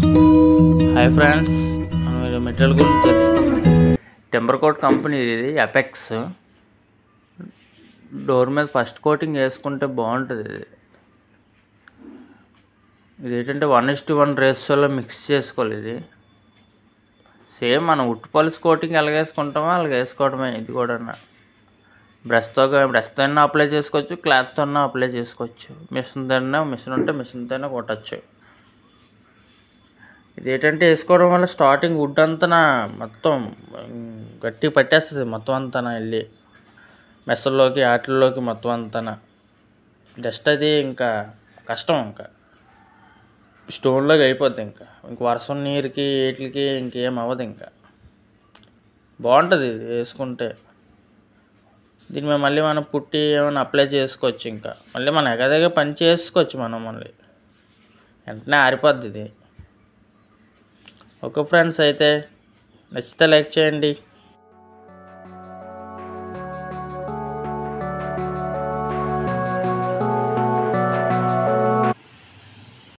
Hi friends, మనం material గురించి తెలుసుకుందాం. టెంపర్ కోట్ కంపెనీ ఇది అపెక్స్. డోర్ మీద ఫస్ట్ కోటింగ్ వేసుకుంటే బాగుంటుంది. ఇది ఏంటంటే 1:1 రేషియోలో మిక్స్ చేసుకోవాలి. ఇది సేమ్ మనం వుడ్ పాలిష్ కోటింగ్ ఎలాగ వేసుకుంటామో అలాగ వేసుకోవడమే. ఇది కూడా బ్రష్తో అయినా అప్లై చేసుకోవచ్చు, క్లాత్తో అయినా అప్లై చేసుకోవచ్చు. మిషన్ ఉంటే మిషన్తో అయినా కొట్టచ్చు. ఇది ఏంటంటే వేసుకోవడం వల్ల స్టార్టింగ్ వుడ్ అంతా మొత్తం గట్టి పట్టేస్తుంది. మొత్తం అంతా వెళ్ళి మెస్సుల్లోకి ఆటల్లోకి మొత్తం అంతా డస్ట్ అది ఇంకా కష్టం. ఇంకా స్టోన్లోకి అయిపోద్ది. ఇంకా వర్షం నీరుకి వీటికి ఇంకేం అవ్వదు. ఇంకా బాగుంటుంది ఇది వేసుకుంటే. దీని మీద మళ్ళీ మనం పుట్టి ఏమైనా అప్లై చేసుకోవచ్చు. ఇంకా మళ్ళీ మనం ఎగదగ పని చేసుకోవచ్చు. మనం మళ్ళీ వెంటనే ఆరిపోద్ది ఇది. ఓకే ఫ్రెండ్స్, అయితే నచ్చితే లైక్ చేయండి.